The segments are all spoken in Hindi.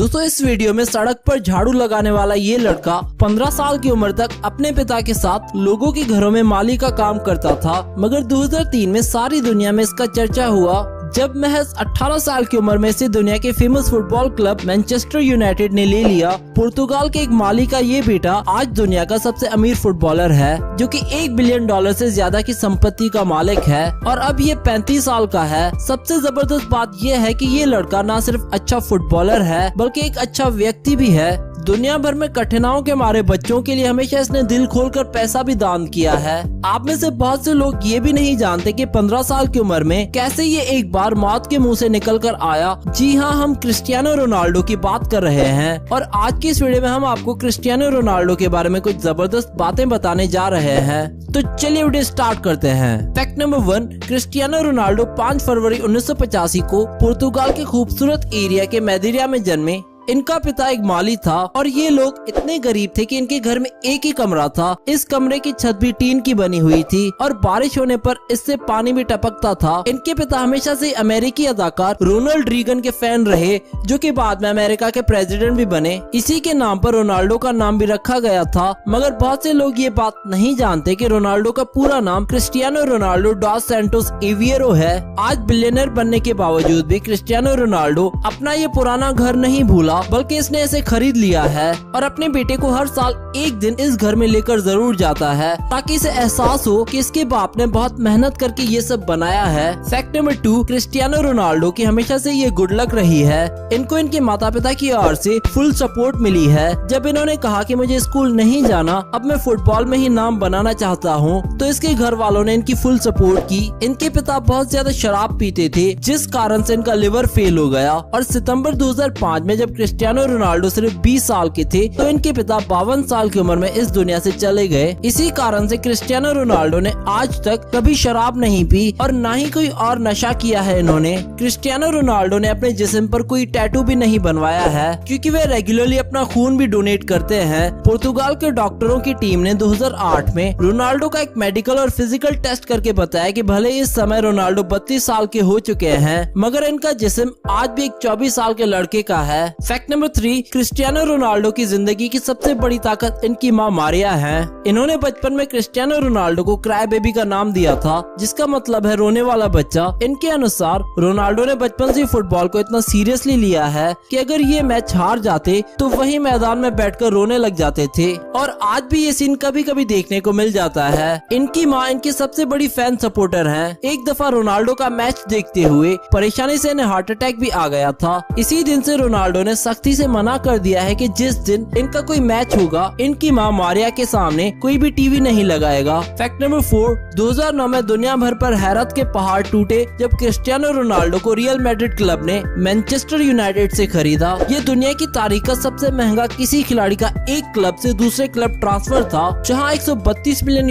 दोस्तों इस वीडियो में सड़क पर झाड़ू लगाने वाला ये लड़का 15 साल की उम्र तक अपने पिता के साथ लोगों के घरों में माली का काम करता था, मगर 2003 में सारी दुनिया में इसका चर्चा हुआ जब महज 18 साल की उम्र में इसे दुनिया के famous football club Manchester United ने ले लिया। पुर्तगाल के एक माली का ये बेटा आज दुनिया का सबसे अमीर फुटबॉलर है, जो कि $1 बिलियन से ज्यादा की संपत्ति का मालिक है और अब ये 35 साल का है। सबसे जबरदस्त बात यह है कि ये लड़का न सिर्फ अच्छा फुटबॉलर है बल्कि एक अच्छा व्यक्ति भी है। दुनिया भर में कठिनाइयों के मारे बच्चों के लिए हमेशा इसने दिल खोलकर पैसा भी दान किया है। आप में से बहुत से लोग ये भी नहीं जानते कि 15 साल की उम्र में कैसे ये एक बार मौत के मुंह से निकल कर आया। जी हाँ, हम क्रिस्टियानो रोनाल्डो की बात कर रहे हैं और आज की इस वीडियो में हम आपको क्रिस्टियानो रोनाल्डो के बारे में कुछ जबरदस्त बातें बताने जा रहे हैं। तो चलिए वीडियो स्टार्ट करते हैं। फैक्ट नंबर 1, क्रिस्टियानो रोनाल्डो 5 फरवरी 1985 को पुर्तगाल के खूबसूरत एरिया के मैदेरा में जन्मे। इनका पिता एक माली था और ये लोग इतने गरीब थे कि इनके घर में एक ही कमरा था। इस कमरे की छत भी टीन की बनी हुई थी और बारिश होने पर इससे पानी भी टपकता था। इनके पिता हमेशा से अमेरिकी अदाकार रोनाल्ड रीगन के फैन रहे, जो कि बाद में अमेरिका के प्रेसिडेंट भी बने। इसी के नाम पर रोनाल्डो का नाम भी रखा गया था, मगर बहुत से लोग ये बात नहीं जानते कि रोनाल्डो का पूरा नाम क्रिस्टियानो रोनाल्डो डॉस सैंटोस एविएरो है। आज बिलियनर बनने के बावजूद भी क्रिस्टियानो रोनाल्डो अपना ये पुराना घर नहीं भूला, बल्कि इसने इसे खरीद लिया है और अपने बेटे को हर साल एक दिन इस घर में लेकर जरूर जाता है ताकि इसे एहसास हो कि इसके बाप ने बहुत मेहनत करके ये सब बनाया है। फैक्ट नंबर 2, क्रिस्टियानो रोनाल्डो की हमेशा से ये गुड लक रही है। इनको इनके माता पिता की ओर से फुल सपोर्ट मिली है। जब इन्होंने कहा कि मुझे स्कूल नहीं जाना, अब मैं फुटबॉल में ही नाम बनाना चाहता हूँ, तो इसके घर वालों ने इनकी फुल सपोर्ट की। इनके पिता बहुत ज्यादा शराब पीते थे, जिस कारण से इनका लिवर फेल हो गया और सितंबर 2005 में जब क्रिस्टियानो रोनाल्डो सिर्फ 20 साल के थे तो इनके पिता 52 साल की उम्र में इस दुनिया से चले गए। इसी कारण से क्रिस्टियानो रोनाल्डो ने आज तक कभी शराब नहीं पी और न ही कोई और नशा किया है। इन्होंने क्रिस्टियानो रोनाल्डो ने अपने जिस्म पर कोई टैटू भी नहीं बनवाया है, क्योंकि वे रेगुलरली अपना खून भी डोनेट करते हैं। पुर्तगाल के डॉक्टरों की टीम ने 2008 में रोनाल्डो का एक मेडिकल और फिजिकल टेस्ट करके बताया कि भले इस समय रोनाल्डो 32 साल के हो चुके हैं, मगर इनका जिस्म आज भी एक 24 साल के लड़के का है। फैक्ट नंबर 3, क्रिस्टियानो रोनाल्डो की जिंदगी की सबसे बड़ी ताकत इनकी माँ मारिया है। इन्होंने बचपन में क्रिस्टियानो रोनाल्डो को क्राई बेबी का नाम दिया था, जिसका मतलब है रोने वाला बच्चा। इनके अनुसार रोनाल्डो ने बचपन से फुटबॉल को इतना सीरियसली लिया है कि अगर ये मैच हार जाते तो वही मैदान में बैठकर रोने लग जाते थे और आज भी ये सीन कभी कभी देखने को मिल जाता है। इनकी माँ इनकी सबसे बड़ी फैन सपोर्टर है। एक दफा रोनाल्डो का मैच देखते हुए परेशानी से इन्हें हार्ट अटैक भी आ गया था। इसी दिन से रोनाल्डो ने सख्ती से मना कर दिया है कि जिस दिन इनका कोई मैच होगा, इनकी माँ मारिया के सामने कोई भी टीवी नहीं लगाएगा। फैक्ट नंबर 4, 2009 में दुनिया भर पर हैरत के पहाड़ टूटे जब क्रिस्टियानो रोनाल्डो को रियल मैड्रिड क्लब ने मैनचेस्टर यूनाइटेड से खरीदा। ये दुनिया की तारीख का सबसे महंगा किसी खिलाड़ी का एक क्लब से दूसरे क्लब ट्रांसफर था, जहाँ $132 मिलियन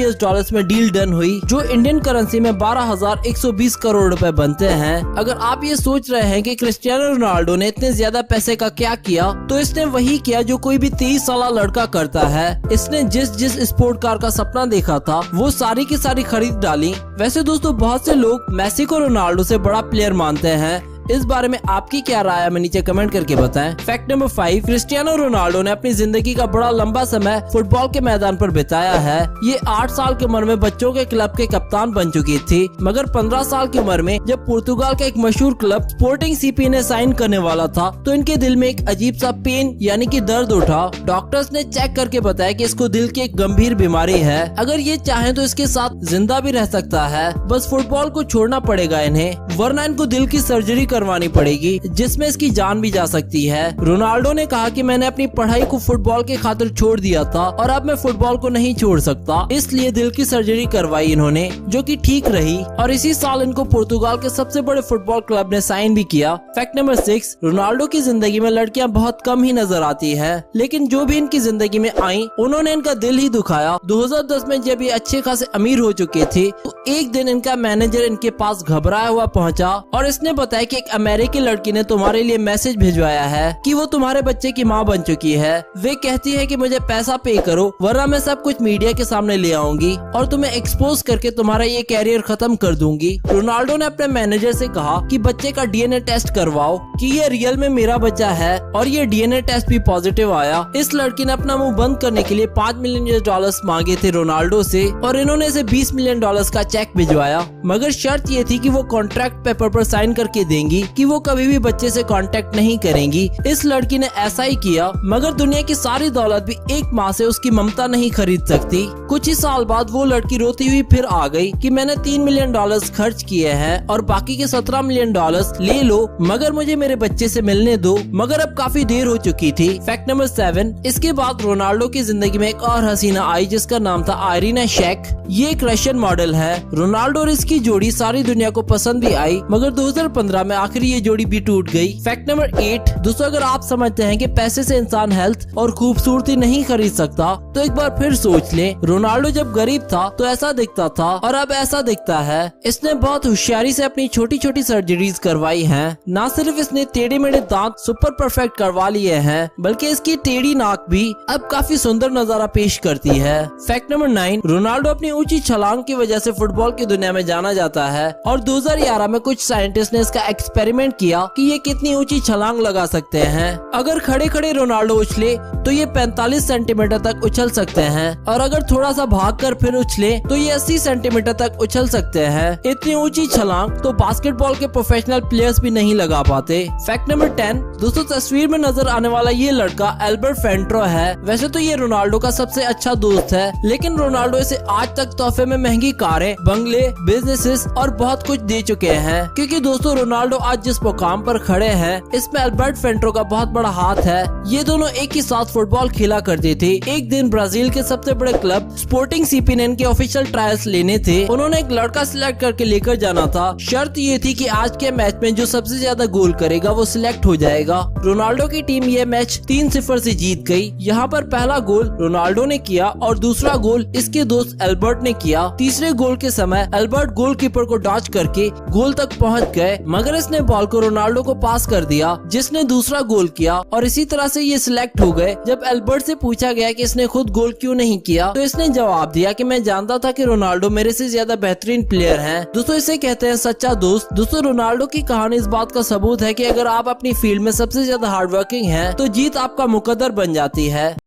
में डील डन हुई, जो इंडियन करेंसी में 12,120 करोड़ रुपए बनते हैं। अगर आप ये सोच रहे हैं कि क्रिस्टियानो रोनाल्डो ने इतने ज्यादा पैसे का क्या किया, तो इसने वही किया जो कोई भी 23 साल लड़का करता है। इसने जिस स्पोर्ट कार का सपना देखा था वो सारी की सारी खरीद डाली। वैसे दोस्तों बहुत से लोग मेसी को रोनाल्डो से बड़ा प्लेयर मानते हैं। इस बारे में आपकी क्या राय है, हमें नीचे कमेंट करके बताएं। फैक्ट नंबर 5, क्रिस्टियानो रोनाल्डो ने अपनी जिंदगी का बड़ा लंबा समय फुटबॉल के मैदान पर बिताया है। ये 8 साल की उम्र में बच्चों के क्लब के कप्तान बन चुकी थी, मगर 15 साल की उम्र में जब पुर्तगाल का एक मशहूर क्लब स्पोर्टिंग सीपी ने साइन करने वाला था, तो इनके दिल में एक अजीब सा पेन यानी कि दर्द उठा। डॉक्टर्स ने चेक करके बताया कि इसको दिल की एक गंभीर बीमारी है। अगर ये चाहे तो इसके साथ जिंदा भी रह सकता है, बस फुटबॉल को छोड़ना पड़ेगा इन्हें, वरना इनको दिल की सर्जरी करवानी पड़ेगी, जिसमें इसकी जान भी जा सकती है। रोनाल्डो ने कहा कि मैंने अपनी पढ़ाई को फुटबॉल के खातिर छोड़ दिया था और अब मैं फुटबॉल को नहीं छोड़ सकता, इसलिए दिल की सर्जरी करवाई इन्होंने, जो कि ठीक रही और इसी साल इनको पुर्तगाल के सबसे बड़े फुटबॉल क्लब ने साइन भी किया। फैक्ट नंबर 6, रोनाल्डो की जिंदगी में लड़कियां बहुत कम ही नजर आती है, लेकिन जो भी इनकी जिंदगी में आई उन्होंने इनका दिल ही दुखाया। 2010 में जब ये अच्छे खासे अमीर हो चुके थे, तो एक दिन इनका मैनेजर इनके पास घबराया हुआ पहुंचा और इसने बताया कि एक एक अमेरिकी लड़की ने तुम्हारे लिए मैसेज भिजवाया है कि वो तुम्हारे बच्चे की माँ बन चुकी है। वे कहती है कि मुझे पैसा पे करो वरना मैं सब कुछ मीडिया के सामने ले आऊंगी और तुम्हें एक्सपोज करके तुम्हारा ये कैरियर खत्म कर दूंगी। रोनाल्डो ने अपने मैनेजर से कहा कि बच्चे का डीएनए टेस्ट करवाओ कि ये रियल में मेरा बच्चा है और ये डीएनए टेस्ट भी पॉजिटिव आया। इस लड़की ने अपना मुंह बंद करने के लिए $5 मिलियन मांगे थे रोनाल्डो से और इन्होंने इसे $20 मिलियन का चेक भिजवाया, मगर शर्त ये थी कि वो कॉन्ट्रैक्ट पेपर पर साइन करके देंगी कि वो कभी भी बच्चे से कांटेक्ट नहीं करेंगी। इस लड़की ने ऐसा ही किया, मगर दुनिया की सारी दौलत भी एक माँ से उसकी ममता नहीं खरीद सकती। कुछ ही साल बाद वो लड़की रोती हुई फिर आ गई कि मैंने $3 मिलियन खर्च किए हैं और बाकी के $17 मिलियन ले लो, मगर मुझे मेरे बच्चे से मिलने दो। मगर अब काफी देर हो चुकी थी। फैक्ट नंबर 7, इसके बाद रोनाल्डो की जिंदगी में एक और हसीना आई जिसका नाम था आयरीना शेक। ये एक रशियन मॉडल है। रोनाल्डो और इसकी जोड़ी सारी दुनिया को पसंद भी आई, मगर 2015 में आखिर ये जोड़ी भी टूट गई। फैक्ट नंबर 8, दोस्तों अगर आप समझते हैं कि पैसे से इंसान हेल्थ और खूबसूरती नहीं खरीद सकता तो एक बार फिर सोच लें। रोनाल्डो जब गरीब था तो ऐसा दिखता था और अब ऐसा दिखता है। इसने बहुत होशियारी से अपनी छोटी छोटी सर्जरीज करवाई हैं। न सिर्फ इसने टेढ़े मेढ़े दांत सुपर परफेक्ट करवा लिए हैं, बल्कि इसकी टेढ़ी नाक भी अब काफी सुंदर नजारा पेश करती है। फैक्ट नंबर 9, रोनाल्डो अपनी ऊंची छलांग की वजह से फुटबॉल की दुनिया में जाना जाता है और 2011 में कुछ साइंटिस्ट ने इसका एक्सपेरिमेंट किया कि ये कितनी ऊंची छलांग लगा सकते हैं। अगर खड़े खड़े रोनाल्डो उछले तो ये 45 सेंटीमीटर तक उछल सकते हैं और अगर थोड़ा सा भागकर फिर उछले तो ये 80 सेंटीमीटर तक उछल सकते हैं। इतनी ऊंची छलांग तो बास्केटबॉल के प्रोफेशनल प्लेयर्स भी नहीं लगा पाते। फैक्ट नंबर 10, दोस्तों तस्वीर में नजर आने वाला ये लड़का एल्बर्ट फेंट्रो है। वैसे तो ये रोनाल्डो का सबसे अच्छा दोस्त है, लेकिन रोनाल्डो इसे आज तक तोहफे में महंगी कारें, बंगले, बिजनेसेस और बहुत कुछ दे चुके हैं। क्योंकि दोस्तों रोनाल्डो आज जिस मुकाम पर खड़े हैं इसमें एल्बर्ट फेंट्रो का बहुत बड़ा हाथ है। ये दोनों एक ही साथ फुटबॉल खेला करते थे। एक दिन ब्राजील के सबसे बड़े क्लब स्पोर्टिंग सीपीएन के ऑफिशियल ट्रायल्स लेने थे। उन्होंने एक लड़का सिलेक्ट करके लेकर जाना था। शर्त ये थी कि आज के मैच में जो सबसे ज्यादा गोल करेगा वो सिलेक्ट हो जाएगा। रोनाल्डो की टीम ये मैच 3-0 से जीत गई। यहाँ पर पहला गोल रोनाल्डो ने किया और दूसरा गोल इसके दोस्त एल्बर्ट ने किया। तीसरे गोल के समय एल्बर्ट गोलकीपर को डॉच करके गोल तक पहुँच गए, मगर इसने बॉल को रोनाल्डो को पास कर दिया जिसने दूसरा गोल किया और इसी तरह से ये सिलेक्ट हो गए। जब एल्बर्ट से पूछा गया कि इसने खुद गोल क्यों नहीं किया तो इसने जवाब दिया कि मैं जानता था कि रोनाल्डो मेरे से ज्यादा बेहतरीन प्लेयर हैं। दोस्तों इसे कहते हैं सच्चा दोस्त। दोस्तों रोनाल्डो की कहानी इस बात का सबूत है कि अगर आप अपनी फील्ड में सबसे ज्यादा हार्डवर्किंग हैं तो जीत आपका मुकद्दर बन जाती है।